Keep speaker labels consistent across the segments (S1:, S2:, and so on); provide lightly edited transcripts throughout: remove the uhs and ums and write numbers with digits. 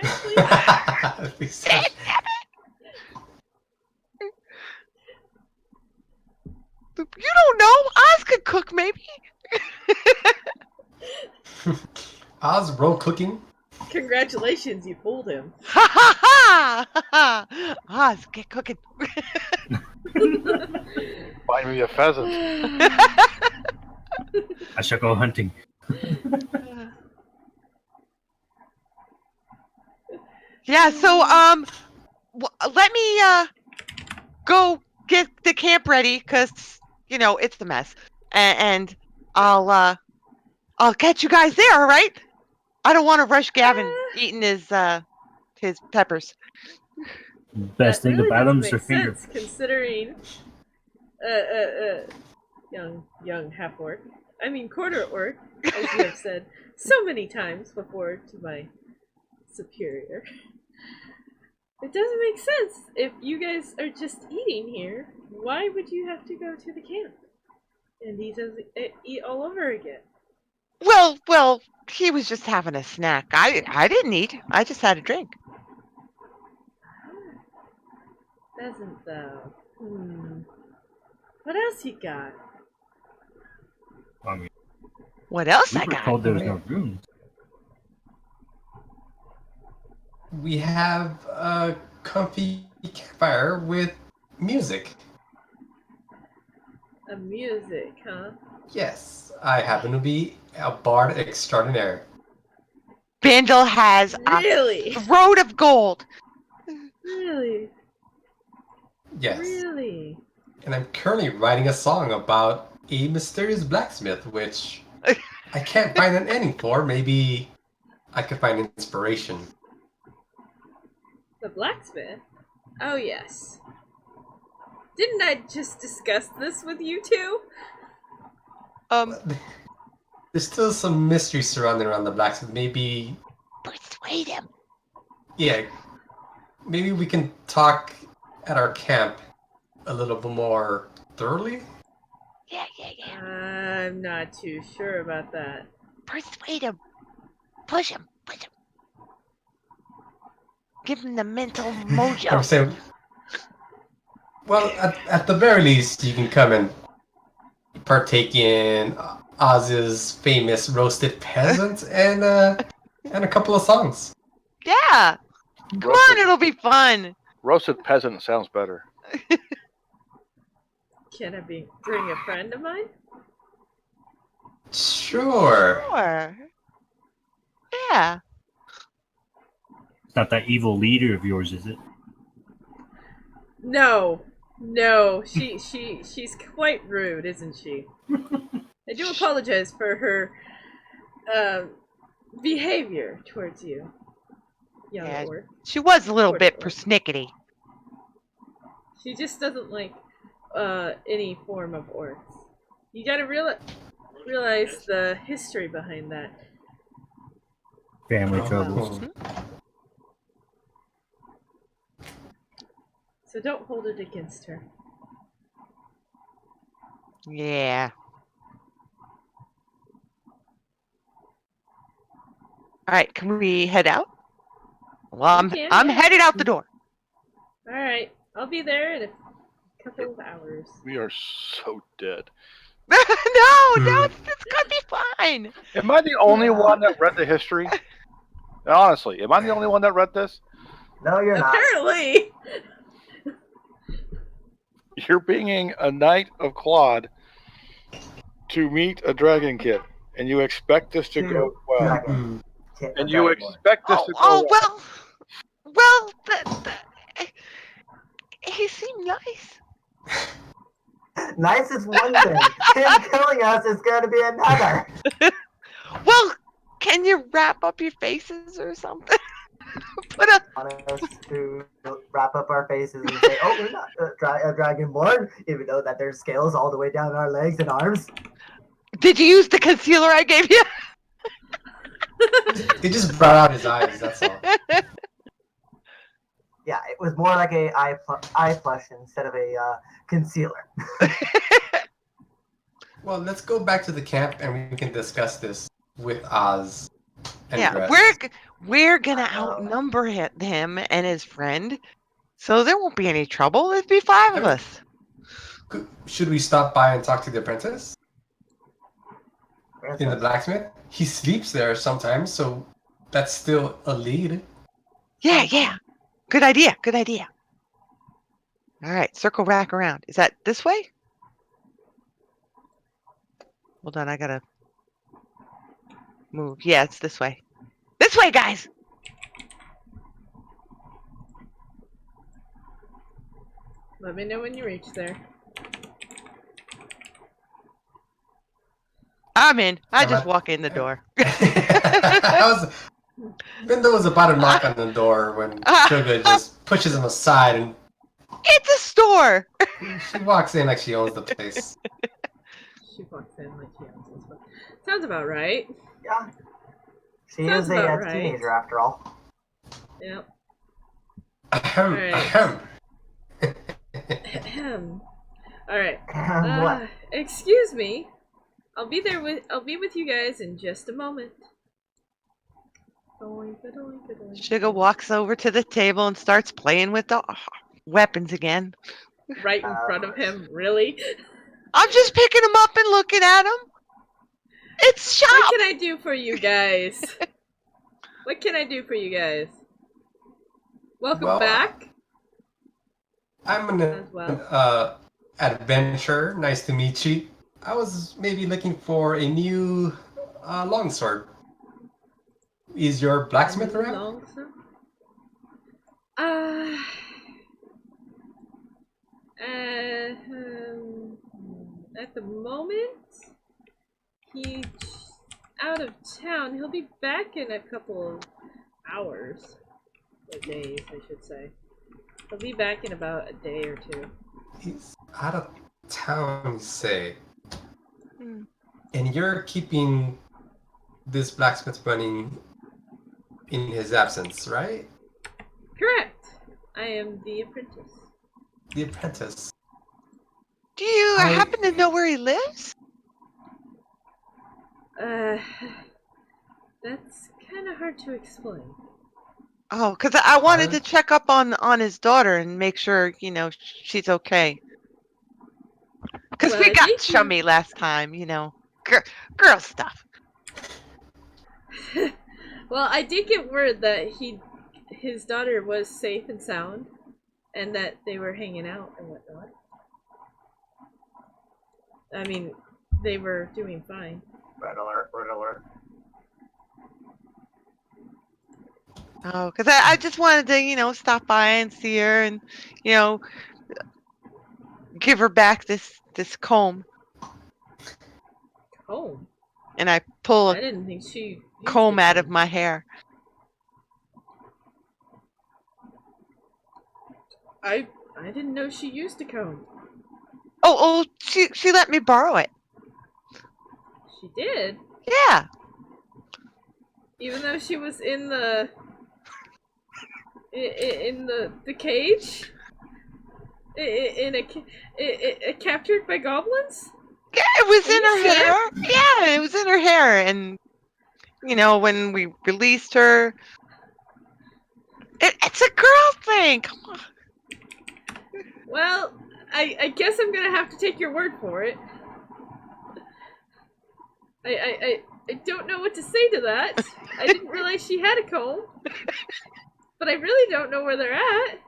S1: check, please?
S2: Research.
S3: You don't know. Oz could cook, maybe.
S2: Oz, roll cooking.
S1: Congratulations, you fooled him.
S3: Ha ha ha! Oz, get cooking.
S4: Find me a pheasant.
S5: I shall go hunting.
S3: Yeah. So let me go get the camp ready, because it's the mess, and I'll catch you guys there. All right. I don't want to rush Gavin eating his peppers.
S5: Best
S1: That
S5: thing
S1: really
S5: about them
S1: doesn't
S5: is their
S1: make
S5: finger.
S1: sense, considering young half orc. I mean quarter orc, as you have said so many times before to my superior. It doesn't make sense. If you guys are just eating here, why would you have to go to the camp and eat all over again?
S3: Well, he was just having a snack. I didn't eat. I just had a drink.
S1: Doesn't though. What else you got?
S5: I mean,
S3: What else
S5: we
S3: I
S5: were
S3: got?
S5: told there was no rooms.
S2: We have a comfy campfire with music.
S1: A music, huh?
S2: Yes, I happen to be a bard extraordinaire.
S3: Bandle has
S1: Really?
S3: a throat of gold.
S1: Really?
S2: Yes.
S1: Really?
S2: And I'm currently writing a song about a mysterious blacksmith, which I can't find an ending for. Maybe I could find inspiration.
S1: The blacksmith? Oh, yes. Didn't I just discuss this with you two?
S2: There's still some mystery surrounding around the blacksmith. Maybe...
S3: Persuade him.
S2: Yeah. Maybe we can talk at our camp a little bit more thoroughly?
S3: Yeah.
S1: I'm not too sure about that.
S3: Persuade him. Push him. Give him the mental mojo.
S2: I'm saying... Well, at the very least, you can come and partake in Oz's famous roasted peasant and a couple of songs.
S3: Yeah. Come on, it'll be fun.
S4: Roasted peasant sounds better.
S1: Can I bring a friend of mine?
S2: Sure.
S3: Sure. Yeah.
S5: It's not that evil leader of yours, is it?
S1: No, she's quite rude, isn't she? I do apologize for her behavior towards you, young
S3: Yeah.
S1: orc.
S3: She was a little
S1: Poor
S3: bit
S1: orc.
S3: persnickety.
S1: She just doesn't like any form of orcs. You gotta realize the history behind that.
S5: Family troubles.
S1: So don't hold it against her.
S3: Yeah. All right, can we head out? Well,
S1: We can,
S3: I'm
S1: yeah.
S3: headed out the door.
S1: Alright, I'll be there in a couple of hours.
S4: We are so dead.
S3: No, it's gonna be fine.
S4: Am I the only one that read the history? Honestly, am I the only one that read this?
S6: No, you're not.
S1: Apparently!
S4: You're being a knight of Claude to meet a dragon kid, and you expect this to go well.
S6: Dragon.
S4: And you expect this to go
S3: Oh
S4: well.
S3: well, he seemed nice.
S6: Nice is one thing. Him killing us is going to be another.
S3: Well, can you wrap up your faces or something? Put a
S6: Want us to wrap up our faces and say, "Oh, we're not dragonborn," even though that there's scales all the way down our legs and arms.
S3: Did you use the concealer I gave you?
S2: He just brought out his eyes, that's all.
S6: Yeah, it was more like a eye flush instead of a concealer.
S2: Well, let's go back to the camp and we can discuss this with Oz and
S3: Yeah,
S2: dress.
S3: we're gonna outnumber him and his friend, so there won't be any trouble. It'd be five
S2: I
S3: of
S2: mean-
S3: us.
S2: Should we stop by and talk to the apprentice in the
S6: Princess.
S2: blacksmith? He sleeps there sometimes, so that's still a lead.
S3: Yeah. Good idea. All right, circle back around. Is that this way? Hold on, I gotta move. Yeah, it's this way. This way, guys.
S1: Let me know when you reach there.
S3: I'm in. I
S2: I'm
S3: just
S2: at-
S3: walk in the door.
S2: Vinda was about to knock on the door when Sugar just pushes him aside and
S3: It's a store.
S2: she walks in like she owns the place.
S1: She walks in like she owns this one. Sounds about right.
S6: Yeah. She
S1: Sounds
S6: is a
S1: about right.
S6: teenager after all.
S1: Yep.
S2: Ahem,
S1: Alright.
S2: ahem.
S1: Ahem. Alright.
S6: What?
S1: Excuse me. I'll be with you guys in just a moment.
S3: Sugar walks over to the table and starts playing with the weapons again.
S1: Right in front of him, really?
S3: I'm just picking them up and looking at them. It's shop.
S1: What can I do for you guys? What can I do for you guys? Welcome
S2: Well,
S1: back.
S2: I'm
S1: As
S2: an
S1: well.
S2: adventurer. Nice to meet you. I was maybe looking for a new longsword. Is your blacksmith around?
S1: Longsword? At the moment, he's out of town. He'll be back in a couple of hours. Or days, I should say. He'll be back in about a day or two.
S2: He's out of town, you say.
S3: Hmm.
S2: And you're keeping this blacksmith running in his absence, right?
S1: Correct. I am the apprentice.
S2: The apprentice.
S3: Do you happen to know where he lives?
S1: That's kind of hard to explain.
S3: Oh, because I wanted to check up on his daughter and make sure, she's okay. Because
S1: Well,
S3: we
S1: I
S3: got
S1: think
S3: chummy last time, girl stuff.
S1: Well, I did get word that his daughter was safe and sound, and that they were hanging out and whatnot. I mean, they were doing fine.
S6: Red alert, red alert.
S3: Oh, because I just wanted to, stop by and see her and, give her back this comb.
S1: Comb?
S3: And I pull
S1: I
S3: a
S1: didn't think she used
S3: comb
S1: a
S3: out of
S1: comb.
S3: my hair.
S1: I didn't know she used a comb.
S3: Oh, she let me borrow it.
S1: She did?
S3: Yeah.
S1: Even though she was in the cage? Captured by goblins?
S3: Yeah, it was
S1: Are
S3: in
S1: you
S3: her
S1: sure?
S3: hair. Yeah, it was in her hair. And, when we released her, it's a girl thing. Come on.
S1: Well, I guess I'm gonna have to take your word for it. I don't know what to say to that. I didn't realize she had a comb. But I really don't know where they're at.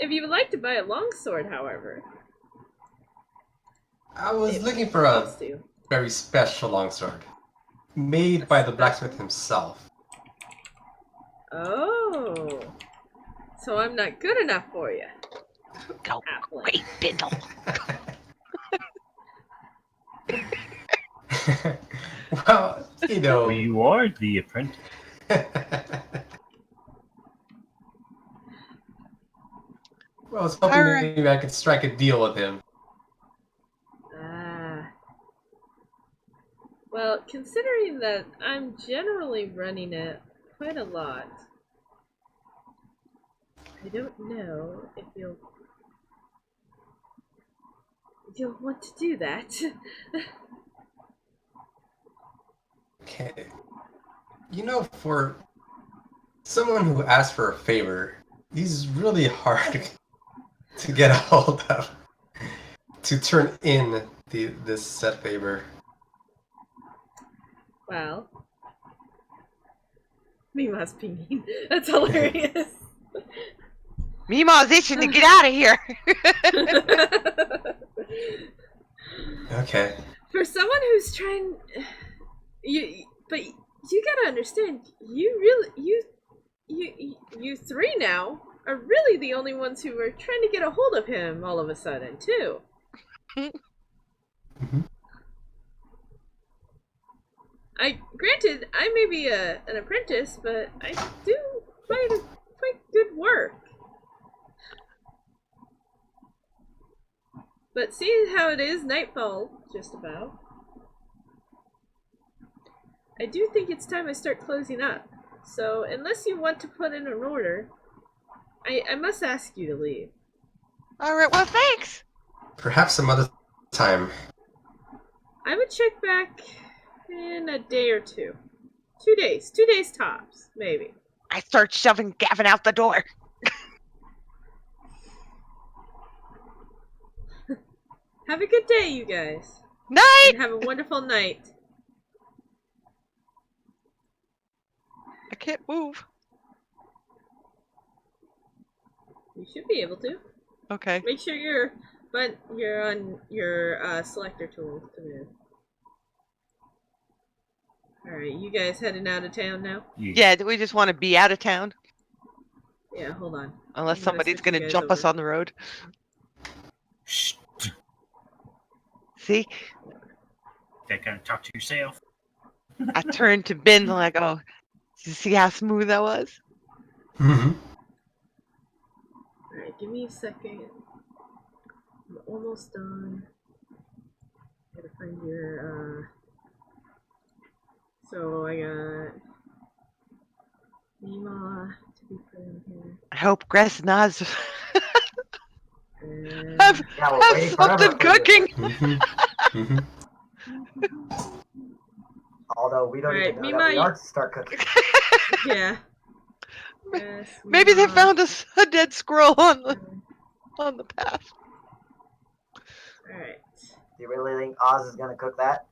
S1: If you would like to buy a longsword, however.
S2: I was looking for a very special longsword. Made by the blacksmith himself.
S1: Oh. So I'm not good enough for you.
S3: Go
S1: Halfling.
S3: away, Bindle.
S2: Well,
S5: Well, you are the apprentice.
S2: Well, I was hoping
S3: Alright.
S2: maybe I could strike a deal with him.
S1: Well, considering that I'm generally running it quite a lot, I don't know if you'll want to do that.
S2: Okay. You know, for someone who asks for a favor, he's really hard to get a hold of to turn in this said favor.
S1: Well, Mima's pinging. That's hilarious.
S3: Mima's itching to get out of here.
S2: Okay.
S1: For someone who's trying, but you gotta understand, you three now are really the only ones who are trying to get a hold of him all of a sudden, too.
S2: Mm-hmm.
S1: Granted, I may be an apprentice, but I do quite good work. But seeing how it is nightfall, just about, I do think it's time I start closing up. So, unless you want to put in an order, I must ask you to leave.
S3: Alright, well, thanks.
S2: Perhaps some other time.
S1: I would check back in a day or two. 2 days. 2 days tops, maybe.
S3: I start shoving Gavin out the door.
S1: Have a good day, you guys.
S3: Night!
S1: And have a wonderful night.
S3: I can't move.
S1: You should be able to.
S3: Okay.
S1: Make sure you're on your selector tool to move. Alright, you guys heading out of town now?
S3: Yeah, do we just want to be out of town?
S1: Yeah, hold on.
S3: Unless
S1: I'm
S3: somebody's
S1: switch you
S3: going to
S1: guys
S3: jump us
S1: over.
S3: on the road. See?
S5: That kind of talk to yourself.
S3: I turned to Ben and I go, "Did you see how smooth that was?"
S2: Mm-hmm.
S1: Alright, give me a second. I'm almost done. Gotta find your, So I got Mima to be put in here.
S3: I hope Gress and Oz
S1: And
S3: have
S6: Yeah, we're waiting forever
S3: something
S6: for you.
S3: cooking.
S2: Mm-hmm. Mm-hmm.
S6: Although we don't
S1: Alright,
S6: even know that we
S1: Mima,
S6: are to start cooking.
S1: yeah. Yes,
S3: Maybe they
S1: Mima.
S3: found us a dead squirrel on the path.
S1: Alright.
S6: Do you really think Oz is gonna cook that?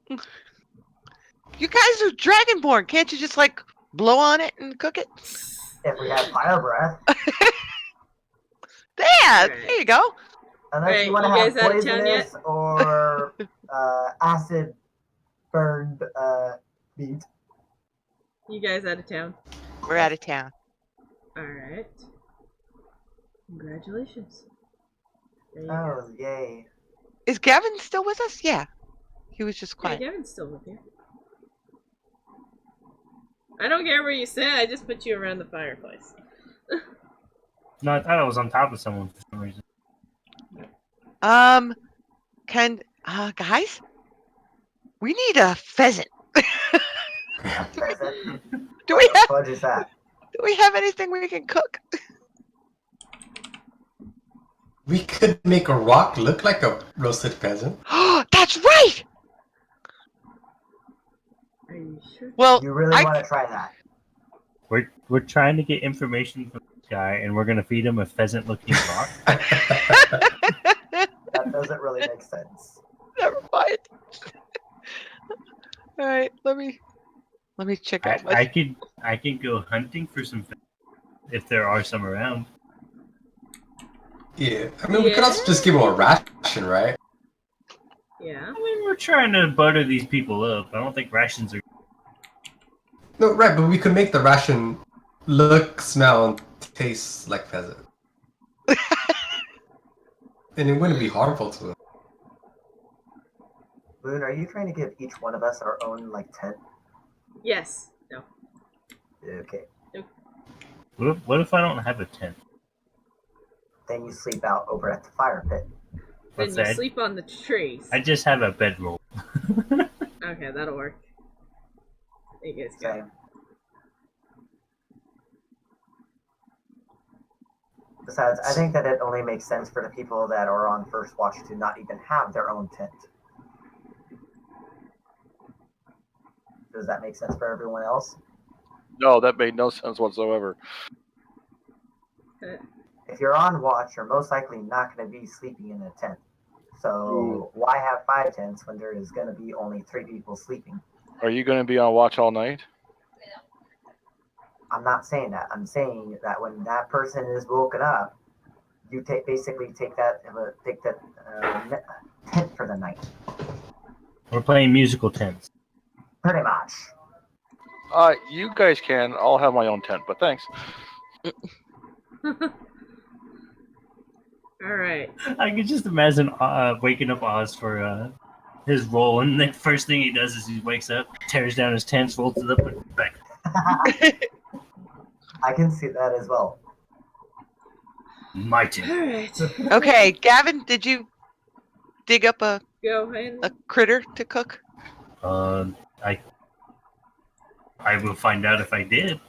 S3: You guys are dragonborn. Can't you just like blow on it and cook it?
S6: If we have fire breath.
S3: Yeah,
S1: Alright.
S3: there you go.
S6: Unless
S1: Alright,
S6: you want to
S1: you
S6: have
S1: guys out of town yet?
S6: poisonous or acid burned meat.
S1: You guys out of town?
S3: We're out of town.
S1: Alright. Congratulations. There you go.
S6: Oh, yay.
S3: Is Gavin still with us? Yeah. He was just
S1: Yeah,
S3: quiet.
S1: Gavin's still with you. I don't care where you sit, I just put you around the fireplace.
S5: No, I thought I was on top of someone for some reason.
S3: Guys? We need a pheasant.
S6: Pheasant?
S3: Do we have
S6: What is that?
S3: anything we can cook?
S2: We could make a rock look like a roasted pheasant.
S3: That's right!
S1: Are you sure?
S3: Well,
S6: You really want to try that?
S5: We're trying to get information from this guy, and we're gonna feed him a pheasant-looking rock.
S6: That doesn't really make sense.
S3: never mind. All right, let me check out
S5: I could go hunting for some pheasants if there are some around.
S2: Yeah, I mean, we could also just give him a ration, right?
S1: Yeah.
S5: I mean, we're trying to butter these people up. I don't think rations are.
S2: No, right, but we could make the ration look, smell, and taste like pheasant. And it wouldn't be harmful to them.
S6: Boone, are you trying to give each one of us our own, like, tent?
S1: Yes. No.
S6: Okay.
S5: What if I don't have a tent?
S6: Then you sleep out over at the fire pit.
S1: Then
S5: What's
S1: you
S5: that?
S1: sleep on the trees.
S5: I just have a bedroll.
S1: Okay, that'll work. There you guys go.
S6: Same. Besides, I think that it only makes sense for the people that are on first watch to not even have their own tent. Does that make sense for everyone else?
S4: No, that made no sense whatsoever.
S6: If you're on watch, you're most likely not going to be sleeping in a tent. So why have 5 tents when there is going to be only 3 people sleeping?
S4: Are you going to be on watch all night?
S6: I'm not saying that. I'm saying that when that person is woken up, you basically take that tent for the night.
S5: We're playing musical tents.
S6: Pretty much.
S4: You guys can. I'll have my own tent, but thanks.
S1: Alright.
S5: I could just imagine waking up Oz for his roll, and the first thing he does is he wakes up, tears down his tent, rolls it up, and puts it back.
S6: I can see that as well.
S5: My tent.
S1: Alright.
S3: Okay, Gavin, did you dig up a
S1: Go ahead.
S3: critter to cook?
S5: I will find out if I did.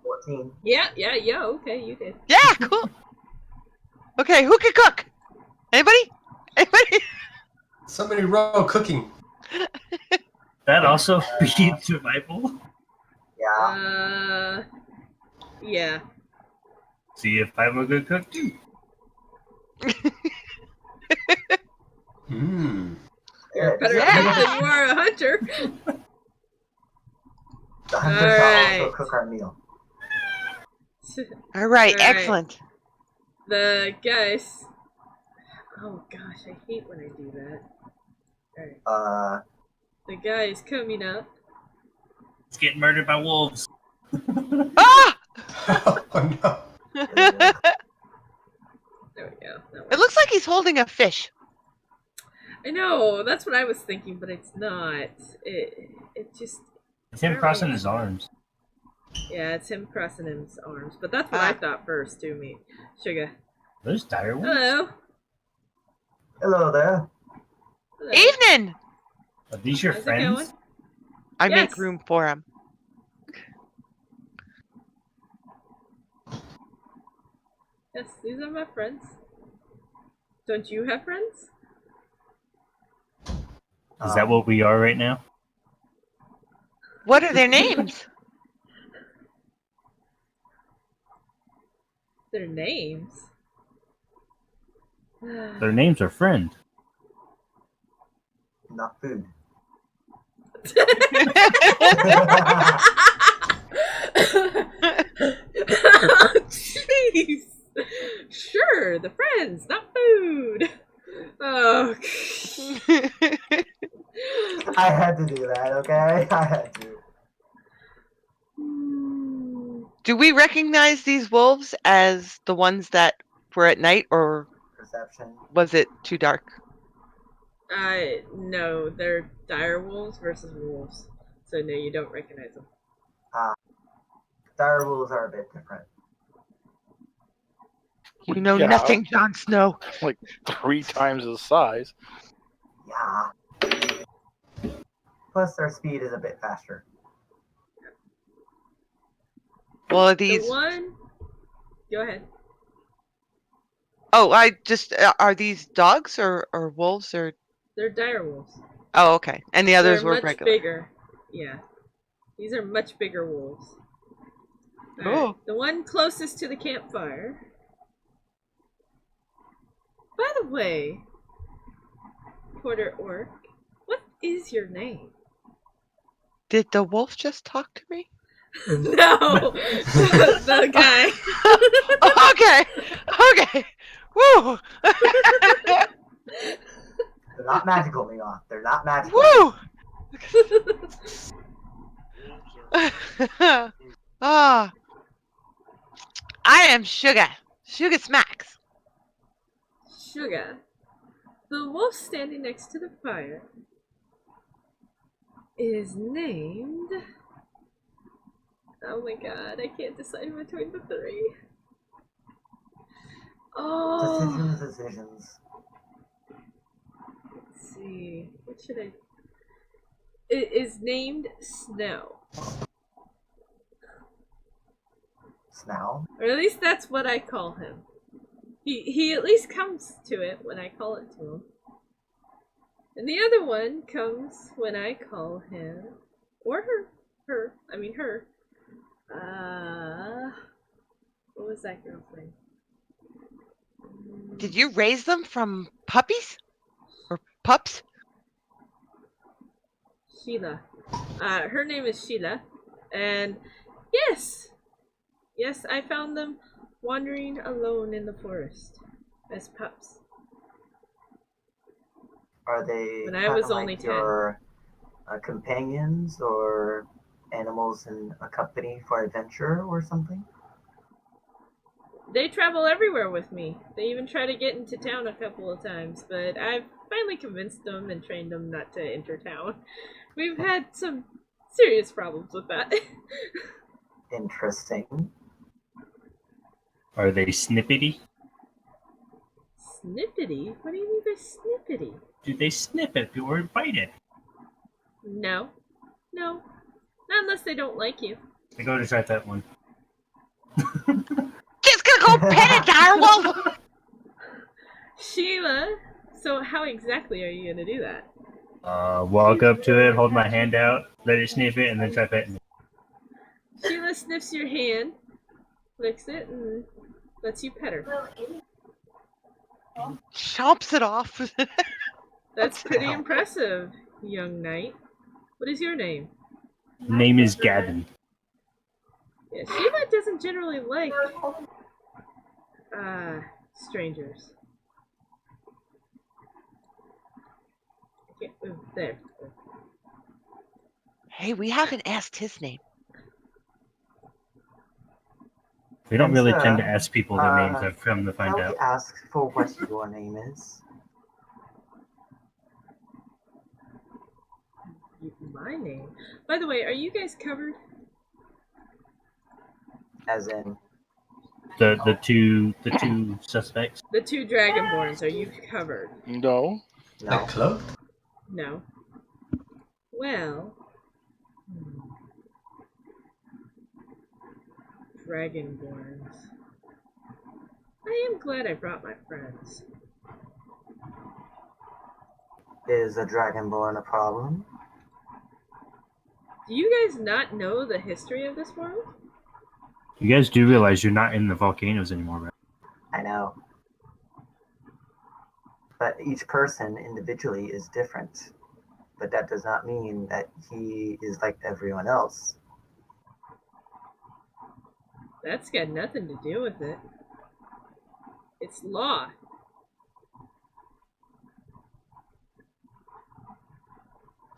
S6: 14.
S1: Yeah, okay, you did.
S3: Yeah, cool. Okay, who can cook? Anybody? Anybody?
S2: Somebody roll cooking.
S5: That also beats survival.
S6: Yeah.
S1: Yeah.
S5: See if I'm a good cook too.
S1: You're a better
S3: Yeah.
S1: cook than you are a hunter.
S6: The hunter shall
S1: Alright.
S6: also cook our meal.
S3: All right,
S1: All right.
S3: excellent.
S1: The guys. Oh gosh, I hate when I do that. Alright. The guy is coming up.
S5: It's getting murdered by wolves.
S3: Ah!
S2: Oh no.
S1: There we go.
S3: It looks like he's holding a fish.
S1: I know, that's what I was thinking, but it's not. It just.
S5: It's him crossing his arms.
S1: Yeah, it's him crossing his arms. But that's what I thought first, too, me. Sugar.
S5: Those dire wolves.
S1: Hello.
S6: Hello there.
S1: Hello.
S3: Evening!
S5: Are these your
S1: How's it
S5: friends?
S1: going?
S3: I
S1: Yes.
S3: make room for him.
S1: Yes, these are my friends. Don't you have friends?
S5: Is that what we are right now?
S3: What are their names?
S1: Their names?
S5: Their names are friend.
S6: Not food.
S1: Jeez. Sure, the friends, not food. Oh.
S6: I had to do that, okay? I had to.
S3: Do we recognize these wolves as the ones that were at night, or
S6: Perception.
S3: was it too dark?
S1: No, they're dire wolves versus wolves. So no, you don't recognize them.
S6: Dire wolves are a bit different.
S3: You know
S4: Yeah.
S3: nothing, Jon Snow.
S4: Like 3 times the size.
S6: Yeah. Plus, their speed is a bit faster.
S3: Well, are
S1: The
S3: these?
S1: one. Go ahead.
S3: Oh, I just are these dogs or wolves or?
S1: They're dire wolves.
S3: Oh, okay. And the others
S1: They're
S3: were
S1: much
S3: regular.
S1: bigger. Yeah. These are much bigger wolves. All right,
S3: Oh.
S1: the one closest to the campfire. By the way, Quarter Orc, what is your name?
S3: Did the wolf just talk to me?
S1: No! The guy.
S3: Okay. Okay. Woo.
S6: They're not magical, Leon. They're not magical.
S3: Woo. Ah. I am Sugar. Sugar Smacks.
S1: Sugar. The wolf standing next to the fire is named... Oh my god, I can't decide between the 3. Oh,
S6: Decisions.
S1: let's see. What should I... It is named Snow.
S6: Snow.
S1: Or at least that's what I call him. He at least comes to it when I call it to him. And the other one comes when I call him, or her. What was that girl's name?
S3: Did you raise them from puppies? Or pups?
S1: Sheila. Her name is Sheila. And yes, I found them wandering alone in the forest as pups.
S6: Are they
S1: When I
S6: kind
S1: was
S6: of
S1: only
S6: like
S1: 10.
S6: your companions or animals in a company for adventure or something?
S1: They travel everywhere with me. They even try to get into town a couple of times, but I've finally convinced them and trained them not to enter town. We've had some serious problems with that.
S6: Interesting.
S5: Are they snippety?
S1: Snippety? What do you mean by snippety?
S5: Do they snip at you or bite it?
S1: No. Not unless they don't like you.
S5: I go to try that one.
S3: Just gonna go pet a direwolf!
S1: Sheila, so how exactly are you gonna do that?
S5: Walk up to it, hold my hand out, let it sniff it, and then try petting it.
S1: Sheila sniffs your hand, licks it, and lets you pet her.
S3: Chomps it off.
S1: That's pretty impressive, young knight. What is your name?
S5: Name is Gavin.
S1: Yeah, Sheila doesn't generally like strangers. Okay, there.
S3: Hey, we haven't asked his name.
S5: We don't
S6: And
S5: really
S6: sir,
S5: tend to ask people their names. I've come to find
S6: Shall
S5: out.
S6: we ask for what your name is?
S1: My name? By the way, are you guys covered?
S6: As in,
S5: The two suspects.
S1: The two dragonborns, are you covered?
S4: No.
S6: no.
S2: Like cloaked?
S1: No. Well. Dragonborns. I am glad I brought my friends.
S6: Is a dragonborn a problem?
S1: Do you guys not know the history of this world?
S5: You guys do realize you're not in the volcanoes anymore, right?
S6: I know. But each person individually is different. But that does not mean that he is like everyone else.
S1: That's got nothing to do with it. It's law.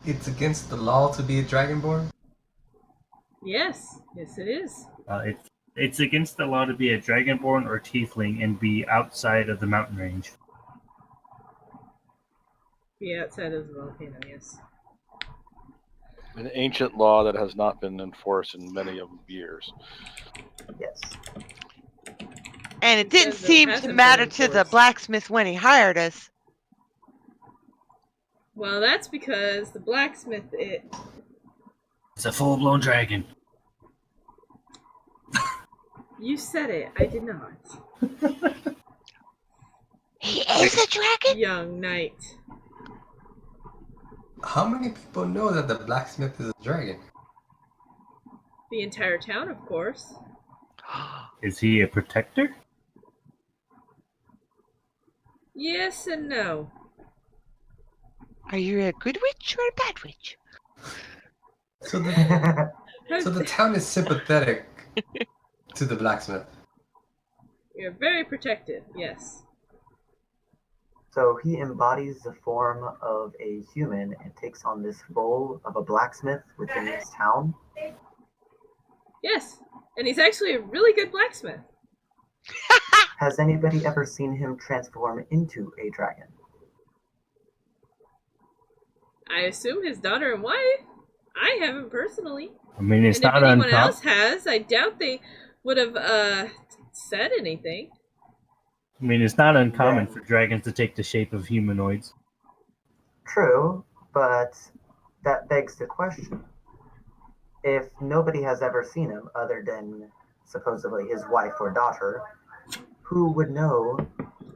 S2: It's against the law to be a dragonborn?
S1: Yes it is.
S5: It's against the law to be a dragonborn or tiefling and be outside of the mountain range.
S1: Be outside of the volcano, yes.
S4: An ancient law that has not been enforced in many of years.
S6: Yes.
S3: And it didn't
S1: Because it
S3: seem to
S1: hasn't
S3: matter
S1: been
S3: to the
S1: enforced.
S3: blacksmith when he hired us.
S1: Well, that's because the blacksmith,
S5: It's a full-blown dragon.
S1: you said it, I did not.
S3: He is a dragon?
S1: Young knight.
S2: How many people know that the blacksmith is a dragon?
S1: The entire town, of course.
S5: Is he a protector?
S1: Yes and no.
S3: Are you a good witch or a bad witch?
S2: So the town is sympathetic to the blacksmith.
S1: You're very protected, yes.
S6: So he embodies the form of a human and takes on this role of a blacksmith within this town.
S1: Yes. And he's actually a really good blacksmith.
S6: Has anybody ever seen him transform into a dragon?
S1: I assume his daughter and wife. I haven't personally.
S5: I mean, it's
S1: And if
S5: not
S1: anyone
S5: uncommon.
S1: else has, I doubt they would have said anything.
S5: I mean, it's not uncommon for dragons to take the shape of humanoids.
S6: True, but that begs the question. If nobody has ever seen him other than supposedly his wife or daughter, who would know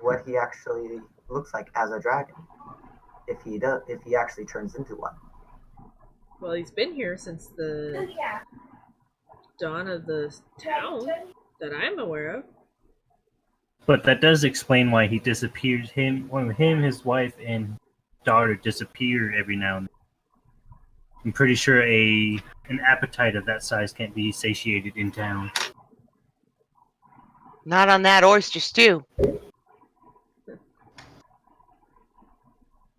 S6: what he actually looks like as a dragon? if he actually turns into one.
S1: Well, he's been here since the dawn of the town that I'm aware of.
S5: But that does explain why he disappears. His wife, and daughter disappear every now and then. I'm pretty sure an appetite of that size can't be satiated in town.
S3: Not on that oyster stew.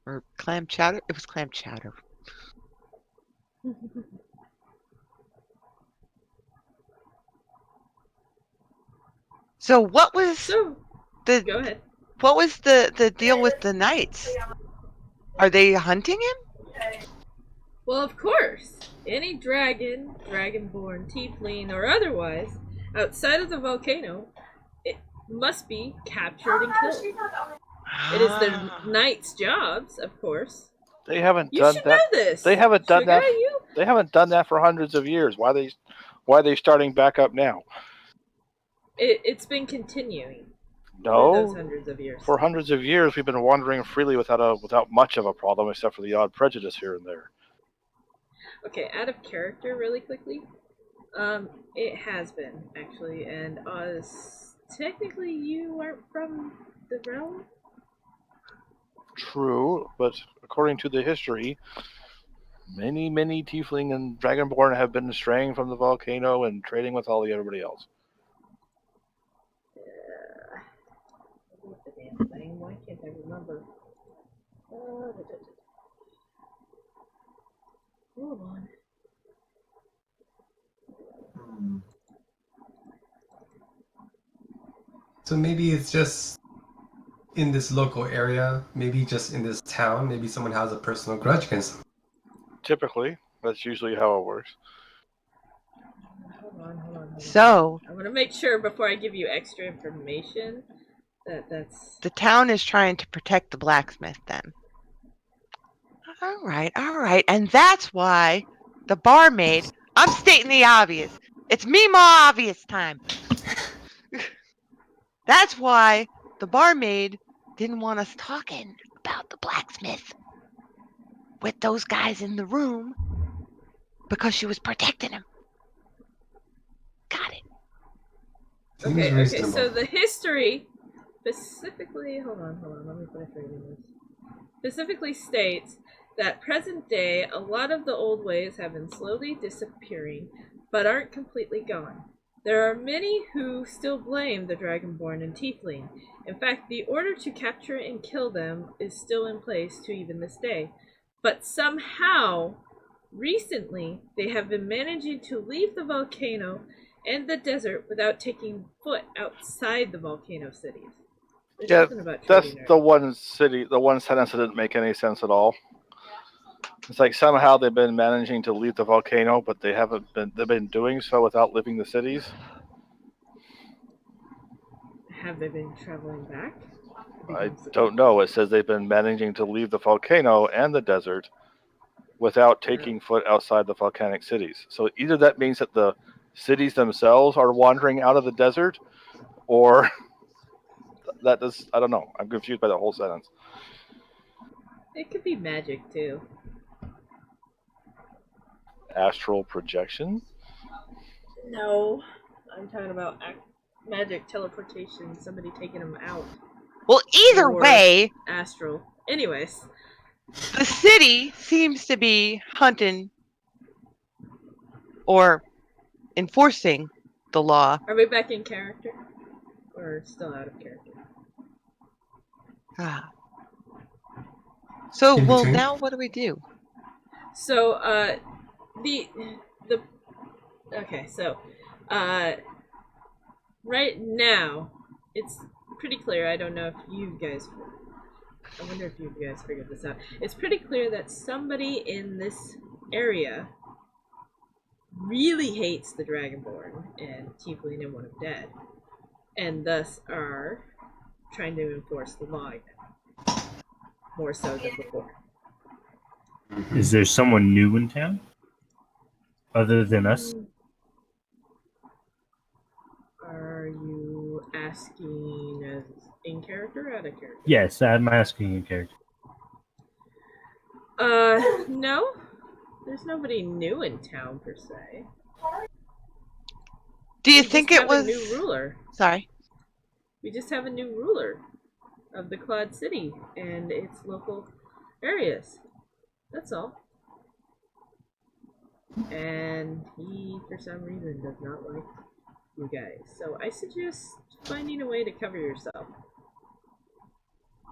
S3: Or clam chowder? It was clam chowder. So what was
S1: So,
S3: the
S1: go ahead.
S3: what was the deal with the knights? Are they hunting him?
S1: Well, of course. Any dragon, dragonborn, tiefling, or otherwise, outside of the volcano, it must be captured and killed. It is the knights' jobs, of course.
S4: They haven't
S1: You
S4: done
S1: should
S4: that.
S1: know this.
S4: They haven't done that.
S1: Sugar, you?
S4: They haven't done that for hundreds of years. Why are they starting back up now?
S1: It's been continuing for those
S4: No,
S1: hundreds of years.
S4: for hundreds of years we've been wandering freely without much of a problem, except for the odd prejudice here and there.
S1: Okay, out of character, really quickly. It has been actually, and Oz. Technically, you aren't from the realm.
S4: True, but according to the history, many tiefling and dragonborn have been straying from the volcano and trading with everybody else.
S1: What's the damn thing? Why can't I remember? Hold on.
S2: So maybe it's just in this local area, maybe just in this town, maybe someone has a personal grudge against them.
S4: Typically, that's usually how it works.
S1: Hold on.
S3: So
S1: I want to make sure before I give you extra information that's.
S3: the town is trying to protect the blacksmith then. All right. And that's why the barmaid, I'm stating the obvious. It's me more obvious time. That's why the barmaid didn't want us talking about the blacksmith with those guys in the room because she was protecting him. Got it.
S2: Seems
S1: Okay,
S2: reasonable.
S1: so the history specifically, hold on, let me finish reading this. Specifically states that present day, a lot of the old ways have been slowly disappearing, but aren't completely gone. There are many who still blame the Dragonborn and Tiefling. In fact, the order to capture and kill them is still in place to even this day. But somehow, recently, they have been managing to leave the volcano and the desert without taking foot outside the volcano cities. There's
S4: Yeah,
S1: something about
S4: that's
S1: trading
S4: the
S1: there.
S4: one sentence that didn't make any sense at all. It's like somehow they've been managing to leave the volcano, but they've been doing so without leaving the cities.
S1: Have they been traveling back?
S4: I don't know. It says they've been managing to leave the volcano and the desert without taking foot outside the volcanic cities. So either that means that the cities themselves are wandering out of the desert, or that does, I don't know. I'm confused by the whole sentence.
S1: It could be magic too.
S4: Astral projection?
S1: No, I'm talking about magic teleportation. Somebody taking them out.
S3: Well, either
S1: Or
S3: way,
S1: astral. Anyways,
S3: the city seems to be hunting or enforcing the law.
S1: are we back in character, or still out of character?
S3: So,
S2: In
S3: well,
S2: between?
S3: now what do we do?
S1: So, okay, so, right now, it's pretty clear. I don't know if you guys. I wonder if you guys figured this out. It's pretty clear that somebody in this area really hates the Dragonborn and Tiefling and One of Dead, and thus are trying to enforce the law again, more so than before.
S5: Is there someone new in town? Other than us?
S1: Are you asking as in character or out of character?
S5: Yes, I'm asking in character.
S1: No. There's nobody new in town per se.
S3: Do you
S1: We
S3: think
S1: just
S3: it
S1: have
S3: was?
S1: a new ruler?
S3: Sorry.
S1: We just have a new ruler of the Cloud City and its local areas. That's all. And he, for some reason, does not like you guys. So I suggest finding a way to cover yourself.